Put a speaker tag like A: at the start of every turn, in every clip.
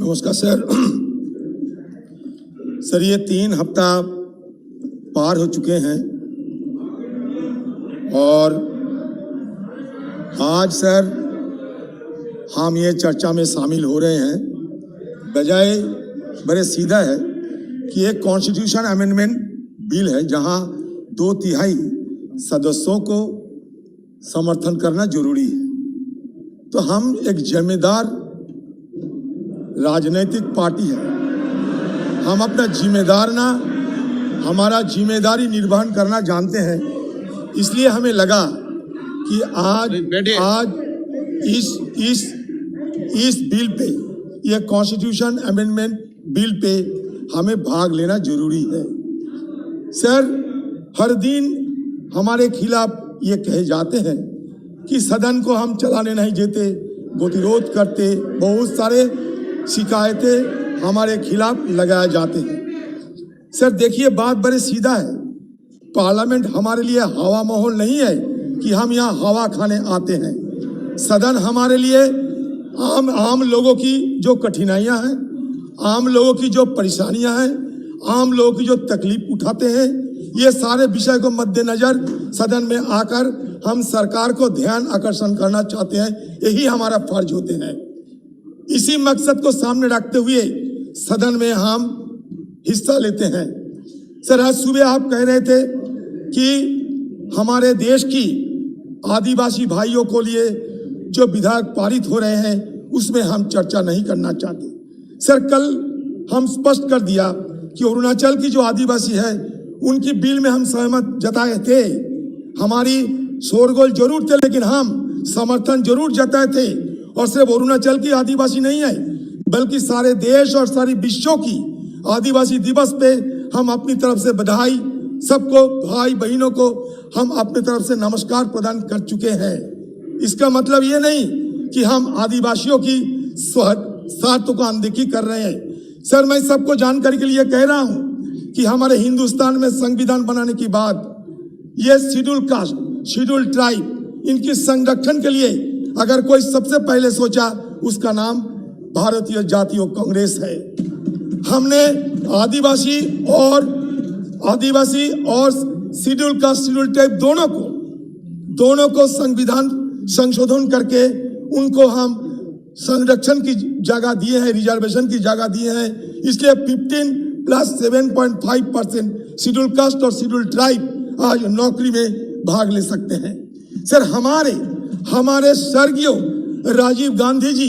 A: नमस्कार sir. Sir ये 3 हफ्ता पार हो चुके हैं और आज सर हम ये चर्चा में शामिल हो रहे हैं। बजाय बड़े सीधा है कि एक कॉन्स्टिट्यूशन अमेंडमेंट बिल है जहां 2/3 सदस्यों को समर्थन करना जरूरी है। तो हम एक जिम्मेदार राजनीतिक पार्टी है, हम अपना जिम्मेदार ना हमारा जिम्मेदारी निर्वहन करना जानते हैं। इसलिए हमें लगा कि आज इस बिल पे, ये कॉन्स्टिट्यूशन अमेंडमेंट बिल पे हमें भाग लेना जरूरी है। सर हर दिन हमारे खिलाफ ये कहे जाते हैं कि सदन को हम चलाने नहीं देते, गतिरोध करते, बहुत सारे शिकायतें हमारे खिलाफ लगाए जाते हैं। सर देखिए बात बड़े सीधा है, पार्लियामेंट हमारे लिए हवा माहौल नहीं है कि हम यहाँ हवा खाने आते हैं। सदन हमारे लिए आम लोगों की जो कठिनाइयाँ हैं, आम लोगों की जो परेशानियाँ हैं, आम लोगों की जो तकलीफ उठाते हैं, ये सारे विषय को मद्देनजर सदन में आकर हम सरकार को ध्यान आकर्षण करना चाहते हैं। यही हमारा फर्ज होते हैं। इसी मकसद को सामने रखते हुए सदन में हम हिस्सा लेते हैं। सर आज सुबह आप कह रहे थे कि हमारे देश की आदिवासी भाइयों को लिए जो विधेयक पारित हो रहे हैं उसमें हम चर्चा नहीं करना चाहते। सर कल हम स्पष्ट कर दिया कि अरुणाचल की जो आदिवासी है उनकी बिल में हम सहमत जताए थे। हमारी शोरगोल जरूर थे लेकिन हम समर्थन जरूर जताए थे। और सिर्फ अरुणाचल की आदिवासी नहीं है बल्कि सारे देश और सारी विश्व की आदिवासी दिवस पे हम अपनी तरफ से बधाई, सबको भाई बहनों को हम अपनी तरफ से नमस्कार प्रदान कर चुके हैं। इसका मतलब ये नहीं कि हम आदिवासियों की स्वार्थ को अनदेखी कर रहे हैं। सर मैं सबको जानकारी के लिए कह रहा हूं कि हमारे हिंदुस्तान में संविधान बनाने के बाद ये शेड्यूल कास्ट, शेड्यूल ट्राइब, इनकी संरक्षण के लिए अगर कोई सबसे पहले सोचा उसका नाम भारतीय जातीय कांग्रेस है। हमने आदिवासी और शेड्यूल कास्ट, शेड्यूल ट्राइब दोनों को संविधान संशोधन करके उनको हम संरक्षण की जगह दिए हैं, रिजर्वेशन की जगह दिए हैं। इसलिए 15 + 7.5% शेड्यूल कास्ट और शेड्यूल ट्राइब आज नौकरी में भाग ले सकते हैं। सर हमारे स्वर्गीय राजीव गांधी जी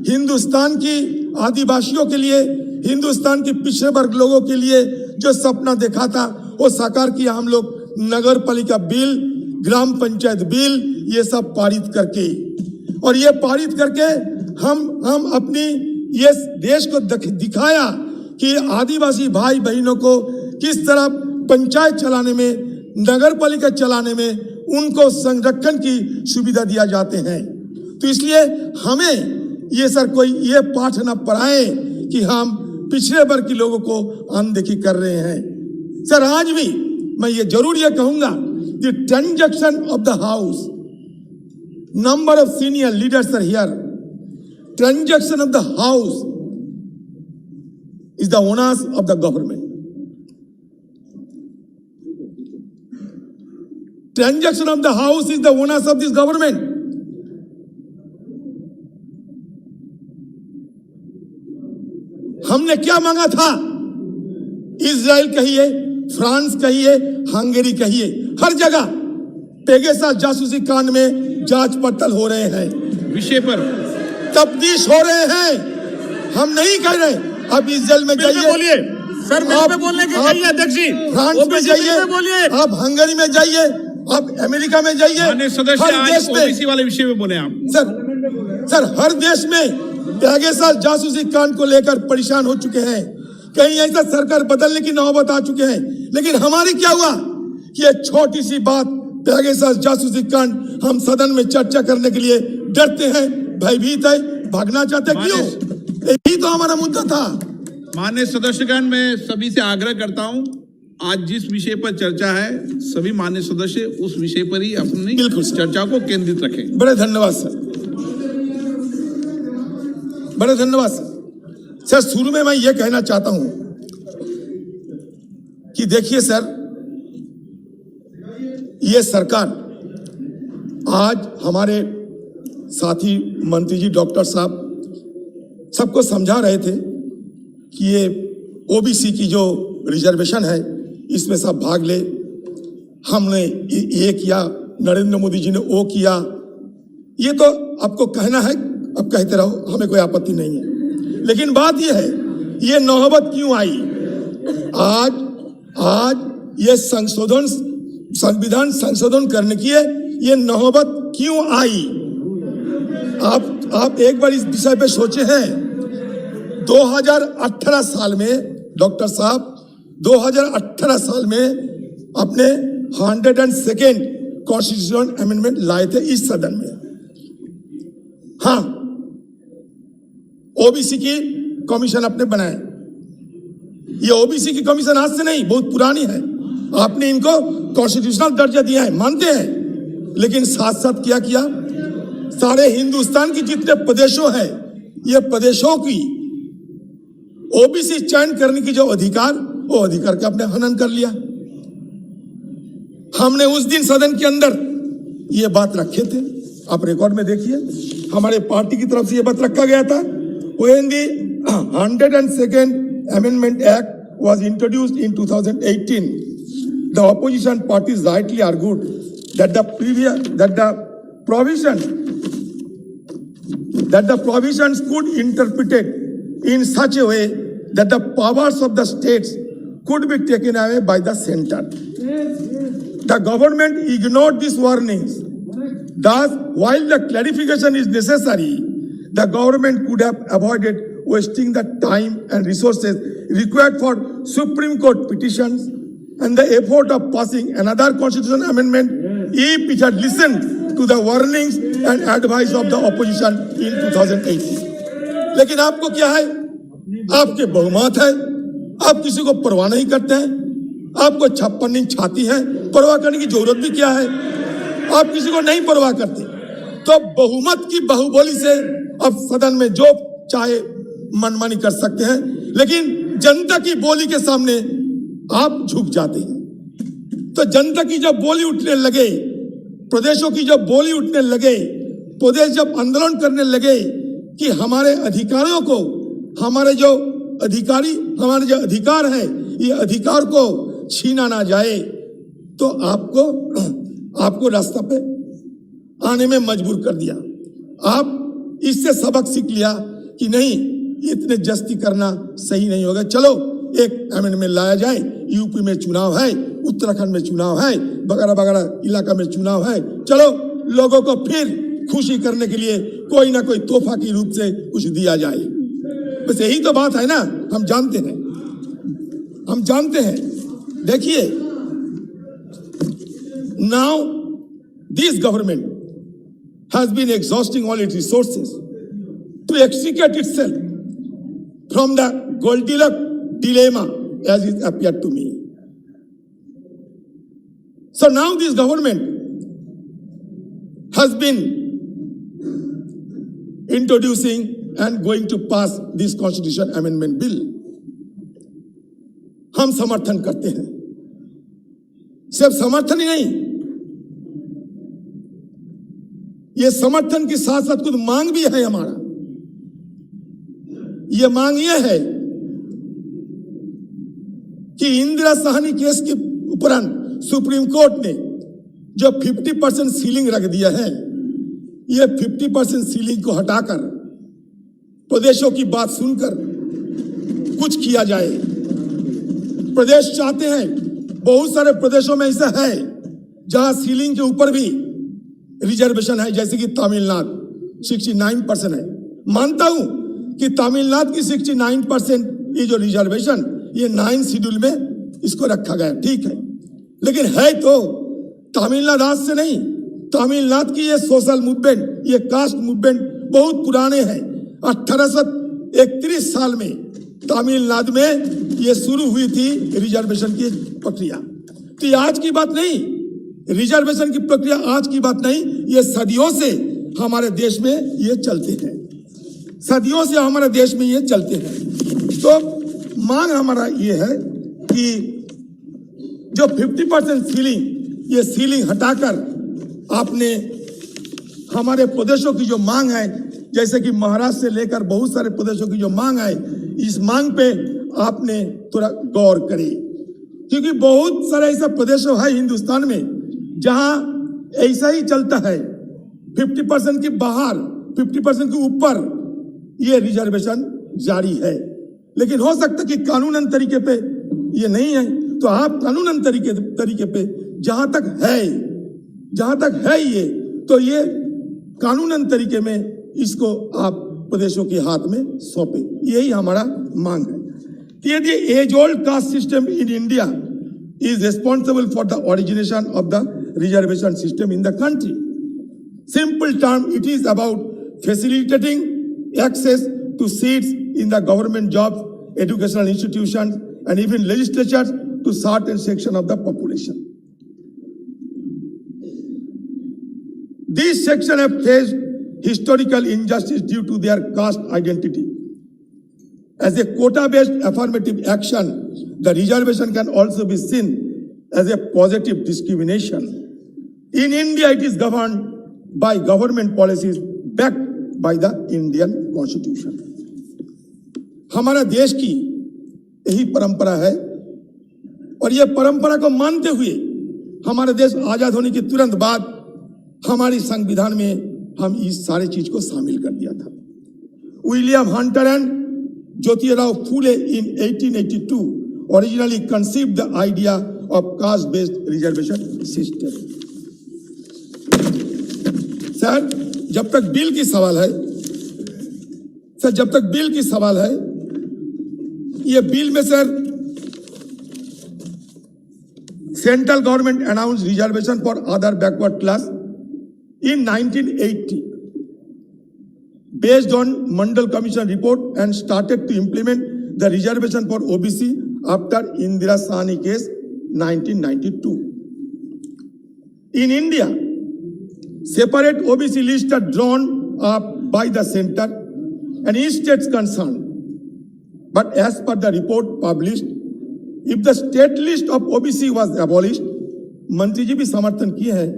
A: हिंदुस्तान की आदिवासियों के लिए, हिंदुस्तान के पिछड़े वर्ग लोगों के लिए जो सपना देखा था वो साकार किया हम लोग। नगर पालिका बिल, ग्राम पंचायत बिल, ये सब पारित करके, और ये पारित करके हम अपनी ये देश को दिखाया कि आदिवासी भाई बहनों को किस तरह पंचायत चलाने में, नगर पालिका चलाने में उनको संरक्षण की सुविधा दिया जाते हैं। तो इसलिए हमें ये सर कोई ये पाठ न पढ़ाए कि हम पिछड़े वर्ग के लोगों को अनदेखी कर रहे हैं। सर आज भी मैं ये जरूर ये कहूंगा कि transaction of the house, number of senior leaders are here. Transaction of the house is the owners of the government. Transaction of the house is the owners of this government. हमने क्या मांगा था? इजराइल कहिए, France कहिए, Hungary कहिए, हर जगह Pegasus जासूसी कांड में जांच पड़ताल हो रहे हैं, विषय पर तफ्तीश हो रहे हैं। हम नहीं कह रहे अब इजराइल में जाइए,
B: बोलिए सर, में बोलने के कहिए अध्यक्ष जी,
A: फ्रांस में जाइए, आप हंगरी में जाइए, आप अमेरिका में जाइए, हर देश में
B: ओबीसी वाले विषय में बोले आप।
A: सर हर देश में पेगासस जासूसी कांड को लेकर परेशान हो चुके हैं। कहीं ऐसा सरकार बदलने की नौबत आ चुके हैं, लेकिन हमारी क्या हुआ कि ये छोटी सी बात पेगासस जासूसी कांड हम सदन में चर्चा करने के लिए डरते हैं, भयभीत है, भागना चाहते। क्यों? यही तो हमारा मुद्दा था।
B: माननीय सदस्यगण, मैं सभी से आग्रह करता हूं, आज जिस विषय पर चर्चा है सभी माननीय सदस्य उस विषय पर ही अपनी चर्चा को केंद्रित रखें।
A: बड़े धन्यवाद सर, बड़े धन्यवाद सर। सर शुरू में मैं ये कहना चाहता हूं कि देखिए सर, ये सरकार आज हमारे साथी मंत्री जी डॉक्टर साहब सबको समझा रहे थे कि ये ओबीसी की जो रिजर्वेशन है इसमें सब भाग ले। हमने ये किया, नरेंद्र मोदी जी ने वो किया। ये तो आपको कहना है, अब कहते रहो, हमें कोई आपत्ति नहीं है। लेकिन बात ये है, ये नौबत क्यों आई? आज ये संविधान संशोधन करने की ये नौबत क्यों आई? आप एक बार इस विषय पे सोचे हैं? 2018 साल में डॉक्टर साहब 2018 साल में अपने 102nd कॉन्स्टिट्यूशन अमेंडमेंट लाए थे इस सदन में। हाँ, ओबीसी की कमीशन आपने बनाए। ये ओबीसी की कमीशन आज से नहीं, बहुत पुरानी है। आपने इनको कॉन्स्टिट्यूशनल दर्जा दिया है, मानते हैं, लेकिन साथ साथ क्या किया? सारे हिंदुस्तान की जितने प्रदेशों हैं, ये प्रदेशों की ओबीसी चयन करने की जो अधिकार, वो अधिकार का आपने हनन कर लिया। हमने उस दिन सदन के अंदर ये बात रखे थे, आप रिकॉर्ड में देखिए, हमारे पार्टी की तरफ से ये बात रखा गया था। When the 102nd Amendment Act was introduced in 2018, the opposition parties rightly argued that the provisions could interpreted in such a way that the powers of the states could be taken away by the center. The government ignored these warnings. Thus, while the clarification is necessary, the government could have avoided wasting the time and resources required for Supreme Court petitions and the effort of passing another constitutional amendment if it had listened to the warnings and advice of the opposition in 2018. लेकिन आपको क्या है? आपके बहुमत है, आप किसी को परवाह नहीं करते हैं, आपको 56 इंच छाती है, परवाह करने की जरूरत भी क्या है? आप किसी को नहीं परवाह करते। तो बहुमत की बाहुबली से अब सदन में जो चाहे मनमानी कर सकते हैं, लेकिन जनता की बोली के सामने आप झुक जाते हैं। तो जनता की जब बोली उठने लगे, प्रदेशों की जब बोली उठने लगे, प्रदेश जब आंदोलन करने लगे कि हमारे अधिकारियों को, हमारे जो अधिकार है, ये अधिकार को छीना ना जाए, तो आपको रास्ता पे आने में मजबूर कर दिया। आप इससे सबक सीख लिया कि नहीं, इतने जस्ती करना सही नहीं होगा। चलो एक अमेंडमेंट लाया जाए, यूपी में चुनाव है, उत्तराखंड में चुनाव है, वगैरह वगैरह इलाका में चुनाव है, चलो लोगों को फिर खुशी करने के लिए कोई ना कोई तोहफा के रूप से कुछ दिया जाए। बस यही तो बात है ना, हम जानते हैं। देखिए, now this government has been exhausting all its resources to extricate itself from the Goldilocks dilemma, as it appeared to me. So now this government has been introducing and going to pass this constitution amendment bill. हम समर्थन करते हैं, सिर्फ समर्थन ही नहीं, ये समर्थन के साथ साथ कुछ मांग भी है हमारा। ये मांग ये है कि इंदिरा साहनी केस के उपरांत सुप्रीम कोर्ट ने जो 50% सीलिंग रख दिया है, ये 50% सीलिंग को हटाकर प्रदेशों की बात सुनकर कुछ किया जाए। प्रदेश चाहते हैं, बहुत सारे प्रदेशों में ऐसा है जहां सीलिंग के ऊपर भी रिजर्वेशन है, जैसे कि तमिलनाडु 69% है। मानता हूं कि तमिलनाडु की 69% ये जो रिजर्वेशन, ये 9 शेड्यूल में इसको रखा गया, ठीक है, लेकिन है तो तमिलनाडु आज से नहीं। तमिलनाडु की ये सोशल मूवमेंट, ये कास्ट मूवमेंट बहुत पुराने हैं। 1831 साल में तमिलनाडु में ये शुरू हुई थी रिजर्वेशन की प्रक्रिया। तो ये आज की बात नहीं, रिजर्वेशन की प्रक्रिया आज की बात नहीं, ये सदियों से हमारे देश में ये चलते हैं, सदियों से हमारे देश में ये चलते हैं। तो मांग हमारा ये है कि जो 50% सीलिंग, ये सीलिंग हटाकर आपने हमारे प्रदेशों की जो मांग है, जैसे कि महाराष्ट्र से लेकर बहुत सारे प्रदेशों की जो मांग है, इस मांग पे आपने थोड़ा गौर करें, क्योंकि बहुत सारे ऐसे प्रदेशों है हिंदुस्तान में जहां ऐसा ही चलता है, 50% के बाहर 50% के ऊपर ये रिजर्वेशन जारी है। लेकिन हो सकता कि कानूनन तरीके पे ये नहीं है, तो आप कानूनन तरीके पे जहां तक है ये, तो ये कानूनन तरीके में इसको आप प्रदेशों के हाथ में सौंपे, यही हमारा मांग है। यदि as old caste system in India is responsible for the origination of the reservation system in the country. Simple term, it is about facilitating access to seats in the government jobs, educational institutions, and even legislatures to certain section of the population. These sections have faced historical injustice due to their caste identity. As a quota-based affirmative action, the reservation can also be seen as a positive discrimination. In India, it is governed by government policies backed by the Indian Constitution. हमारा देश की यही परंपरा है, और यह परंपरा को मानते हुए हमारे देश आजाद होने के तुरंत बाद हमारी संविधान में हम इस सारे चीज को शामिल कर दिया था। William Hunter and Jyotirao Phule in 1882 originally conceived the idea of caste-based reservation system. Sir, जब तक बिल की सवाल है, ये बिल में sir central government announce reservation for other backward class in 1980 based on Mandal Commission report and started to implement the reservation for OBC after Indira Sahni case 1992. In India, separate OBC lists are drawn up by the center and each state concerned. But as per the report published, if the state list of OBC was abolished, मंत्री जी भी समर्थन किए हैं,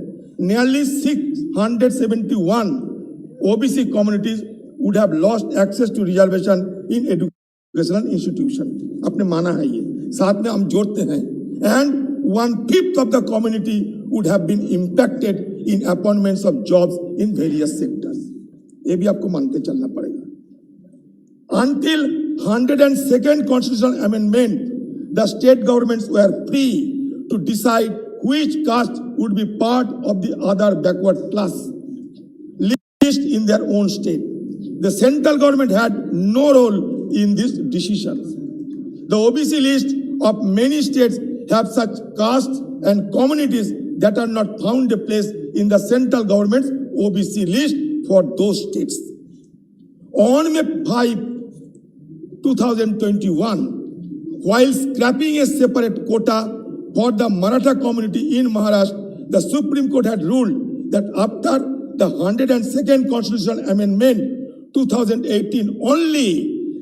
A: nearly 671 OBC communities would have lost access to reservation in educational institution. आपने माना है ये, साथ में हम जोड़ते हैं, and 1/5 of the community would have been impacted in appointments of jobs in various sectors. ये भी आपको मान के चलना पड़ेगा। Until 102nd constitutional amendment, the state governments were free to decide which caste would be part of the other backward class list in their own state. The central government had no role in these decisions. The OBC list of many states have such castes and communities that are not found a place in the central government's OBC list for those states. On May 5, 2021, while scrapping a separate quota for the Maratha community in Maharashtra, the Supreme Court had ruled that after the 102nd Constitutional Amendment 2018, only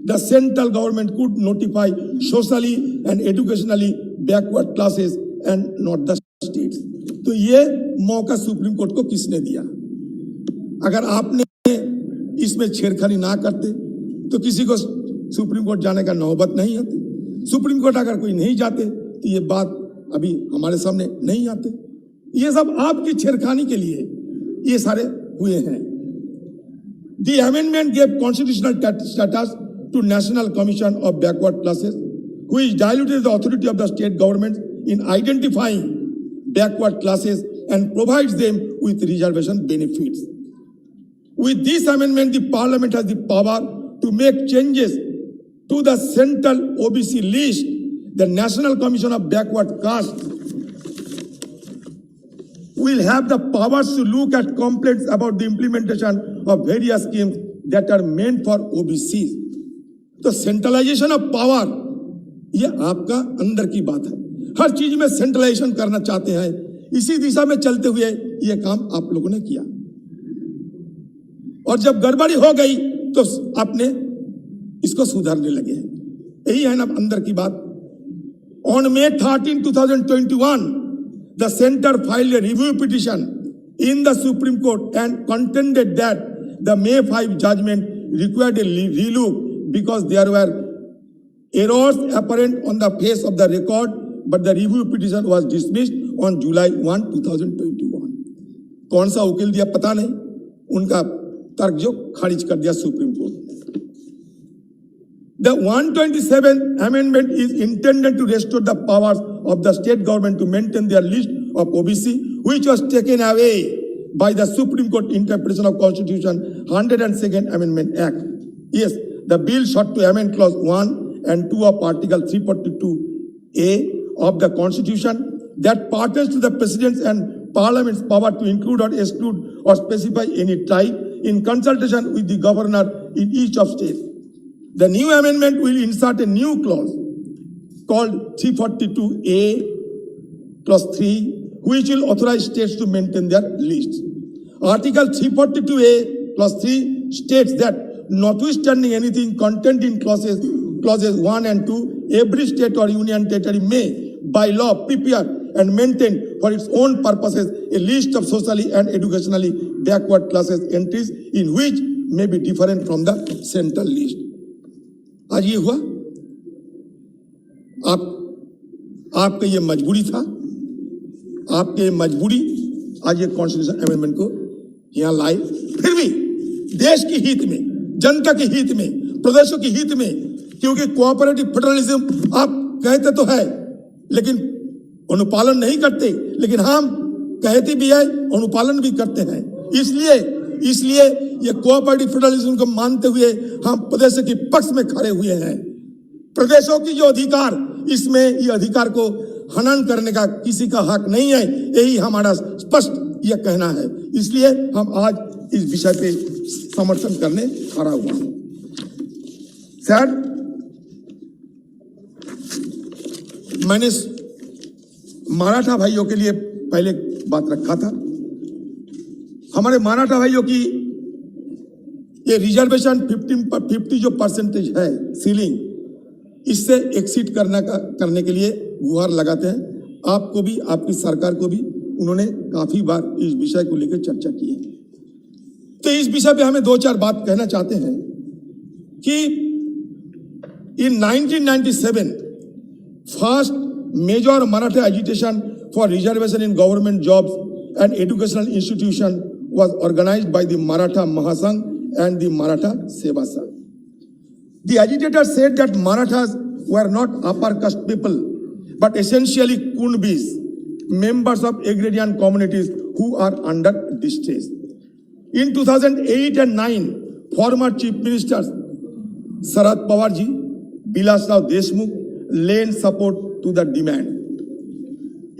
A: the central government could notify socially and educationally backward classes and not the states. तो ये मौका supreme court को किसने दिया? अगर आपने इसमें छेड़खानी ना करते तो किसी को सुप्रीम कोर्ट जाने का नौबत नहीं आती। सुप्रीम कोर्ट अगर कोई नहीं जाते तो ये बात अभी हमारे सामने नहीं आते। ये सब आपकी छेड़खानी के लिए ये सारे हुए हैं। The amendment gave constitutional status to National Commission of Backward Classes, which diluted the authority of the state governments in identifying backward classes and provides them with reservation benefits. With this amendment, the Parliament has the power to make changes to the central OBC list. The National Commission of Backward Castes will have the powers to look at complaints about the implementation of various schemes that are meant for OBC. तो centralisation of power ये आपका अंदर की बात है। हर चीज में centralisation करना चाहते हैं, इसी दिशा में चलते हुए ये काम आप लोगों ने किया, और जब गड़बड़ी हो गई तो आपने इसको सुधारने लगे हैं। यही है ना अंदर की बात। On May 13, 2021, the center filed a review petition in the Supreme Court and contended that the May 5 judgment required a relook because there were errors apparent on the face of the record, but the review petition was dismissed on July 1, 2021. कौन सा वकील दिया पता नहीं, उनका तर्क जो खारिज कर दिया supreme court. The 127th amendment is intended to restore the powers of the state government to maintain their list of OBC, which was taken away by the Supreme Court interpretation of Constitution 102nd Amendment Act. Yes, the bill sought to amend clause 1 and 2 of Article 342A of the Constitution that pertains to the President's and Parliament's power to include or exclude or specify any tribe in consultation with the governor in each of states. The new amendment will insert a new clause called 342A clause 3, which will authorize states to maintain their lists. Article 342A clause 3 states that notwithstanding anything contained in clauses 1 and 2, every state or union territory may, by law, prepare and maintain for its own purposes a list of socially and educationally backward classes entries in which may be different from the central list. आज ये हुआ, आपका ये मजबूरी था, आपके ये मजबूरी आज ये कॉन्स्टिट्यूशन अमेंडमेंट को यहां लाए। फिर भी देश के हित में, जनता के हित में, प्रदेशों के हित में, क्योंकि कोऑपरेटिव फेडरलिज्म आप कहते तो है लेकिन अनुपालन नहीं करते, लेकिन हम कहते भी है अनुपालन भी करते हैं। इसलिए ये कोऑपरेटिव फेडरलिज्म को मानते हुए हम प्रदेशों के पक्ष में खड़े हुए हैं। प्रदेशों की जो अधिकार, इसमें ये अधिकार को हनन करने का किसी का हक नहीं है, यही हमारा स्पष्ट यह कहना है। इसलिए हम आज इस विषय पे समर्थन करने खड़ा हुआ हूं। सर, मैंने मराठा भाइयों के लिए पहले बात रखा था। हमारे मराठा भाइयों की ये रिजर्वेशन 50 जो परसेंटेज है सीलिंग, इससे एक्सीड करने के लिए गुहार लगाते हैं। आपको भी, आपकी सरकार को भी उन्होंने काफी बार इस विषय को लेकर चर्चा की है। तो इस विषय पे हमें 2-4 बात कहना चाहते हैं कि in 1997 first major Maratha agitation for reservation in government jobs and educational institution was organized by the Maratha Mahasangh and the Maratha Seva Sangh. The agitators said that Marathas were not upper caste people, but essentially Kunbis, members of agrarian communities who are under distress. In 2008 and 9, former Chief Ministers Sharad Pawar ji, Bilasrao Deshmukh lent support to the demand.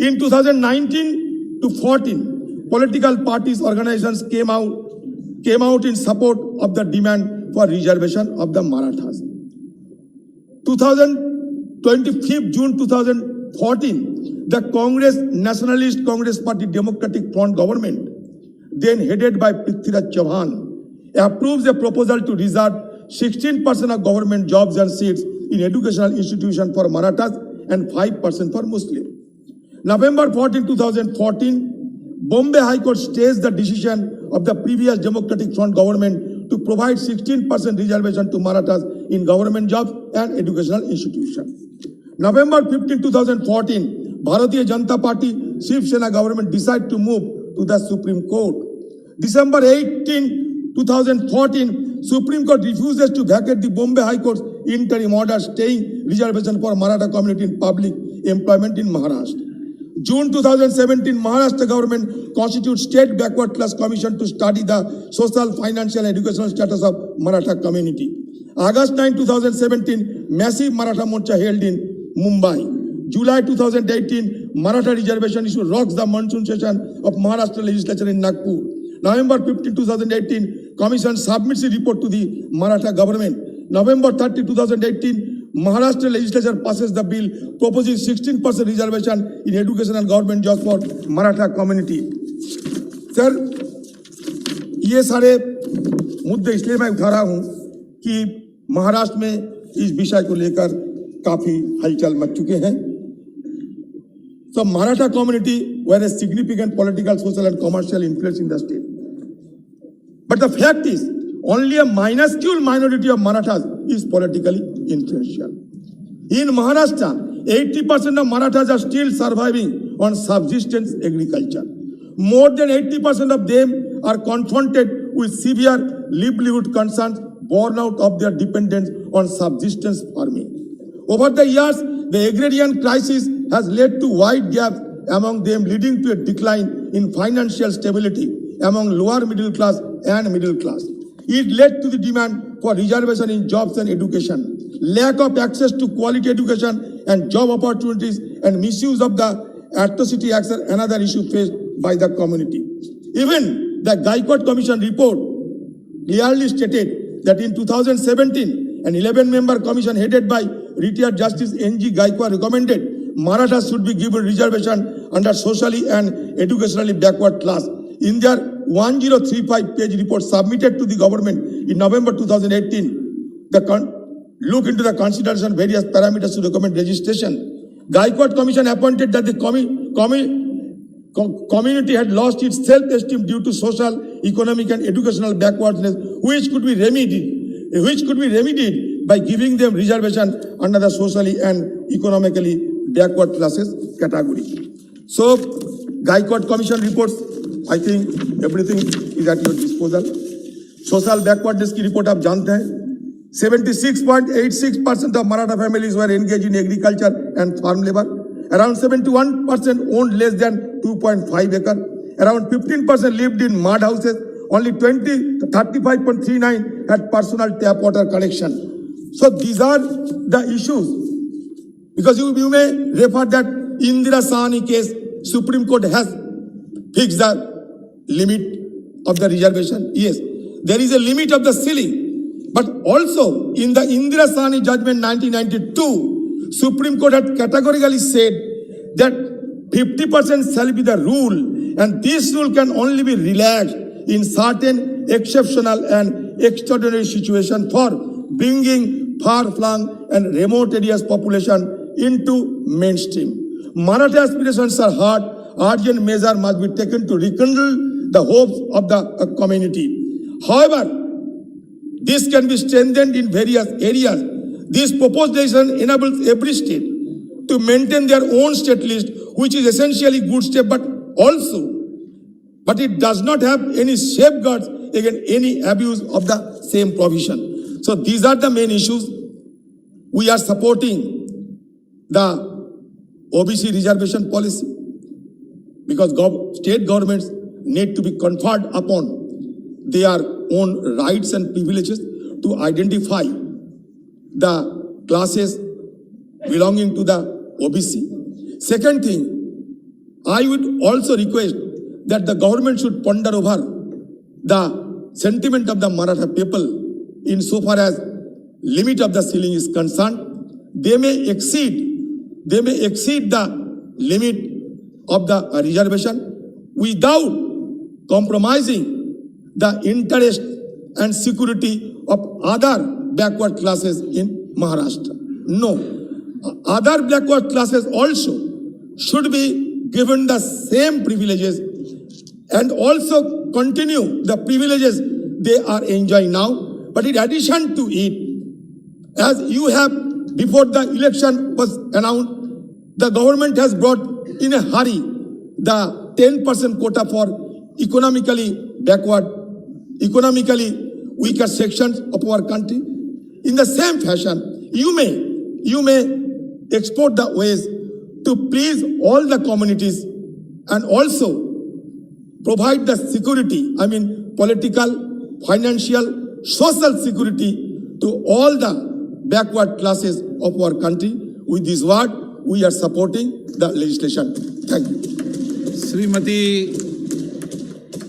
A: In 2019 to 14, political parties, organizations came out in support of the demand for reservation of the Marathas. 25 June 2014, the Congress Nationalist Congress Party Democratic Front government, then headed by Prithviraj Chauhan, approves a proposal to reserve 16% of government jobs and seats in educational institutions for Marathas and 5% for Muslims. November 14, 2014, Bombay High Court stays the decision of the previous Democratic Front government to provide 16% reservation to Marathas in government jobs and educational institutions. November 15, 2014, Bharatiya Janata Party Shiv Sena government decided to move to the Supreme Court. December 18, 2014, Supreme Court refuses to vacate the Bombay High Court's interim order staying reservation for Maratha community in public employment in Maharashtra. June 2017, Maharashtra government constitutes State Backward Class Commission to study the social, financial, and educational status of Maratha community. August 9, 2017, massive Maratha Morcha held in Mumbai. July 2018, Maratha reservation issue rocks the monsoon session of Maharashtra legislature in Nagpur. November 15, 2018, Commission submits a report to the Maratha government. November 30, 2018, Maharashtra legislature passes the bill proposing 16% reservation in education and government jobs for Maratha community. Sir, ये सारे मुद्दे इसलिए मैं उठा रहा हूं कि महाराष्ट्र में इस विषय को लेकर काफी हलचल मच चुके हैं। So Maratha community were a significant political, social and commercial influence in the state. But the fact is, only a minuscule minority of Marathas is politically influential. In Maharashtra, 80% of Marathas are still surviving on subsistence agriculture. More than 80% of them are confronted with severe livelihood concerns born out of their dependence on subsistence farming. Over the years, the agrarian crisis has led to wide gaps among them, leading to a decline in financial stability among lower middle class and middle class. It led to the demand for reservation in jobs and education, lack of access to quality education and job opportunities, and misuse of the Atrocity Acts are another issue faced by the community. Even the Gaikwad Commission report clearly stated that in 2017, an 11-member commission headed by retired Justice N.G. Gaikwad recommended Marathas should be given reservation under socially and educationally backward class. In their 1035-page report submitted to the government in November 2018, look into the consideration various parameters to recommend registration. Gaikwad Commission appointed that the community had lost its self-esteem due to social, economic and educational backwardness, which could be remedied by giving them reservation under the socially and economically backward classes category. So, Gaikwad Commission reports, I think everything is at your disposal. Social backwardness की report आप जानते हैं. 76.86% of Maratha families were engaged in agriculture and farm labor. Around 71% owned less than 2.5 acres. Around 15% lived in mud houses. Only 35.39 had personal tap water connection. So these are the issues. Because you may refer that Indira Sahni case, Supreme Court has fixed the limit of the reservation. Yes, there is a limit of the ceiling. But also in the Indira Sahni judgment 1992, Supreme Court had categorically said that 50% shall be the rule, and this rule can only be relaxed in certain exceptional and extraordinary situations for bringing far-flung and remote areas population into mainstream. Maratha aspirations are heard. Urgent measure must be taken to rekindle the hopes of the community. However, this can be strengthened in various areas. This proposed legislation enables every state to maintain their own state list, which is essentially good step, but it does not have any safeguards against any abuse of the same provision. So these are the main issues. We are supporting the OBC reservation policy because state governments need to be conferred upon their own rights and privileges to identify the classes belonging to the OBC. Second thing, I would also request that the government should ponder over the sentiment of the Maratha people insofar as limit of the ceiling is concerned. They may exceed the limit of the reservation without compromising the interest and security of other backward classes in Maharashtra. No, other backward classes also should be given the same privileges and also continue the privileges they are enjoying now. But in addition to it, as you have, before the election was announced, the government has brought in a hurry the 10% quota for economically weaker sections of our country. In the same fashion, you may explore the ways to please all the communities and also provide the security, political, financial, social security to all the backward classes of our country. With this word, we are supporting the legislation. Thank you.
B: Shrimati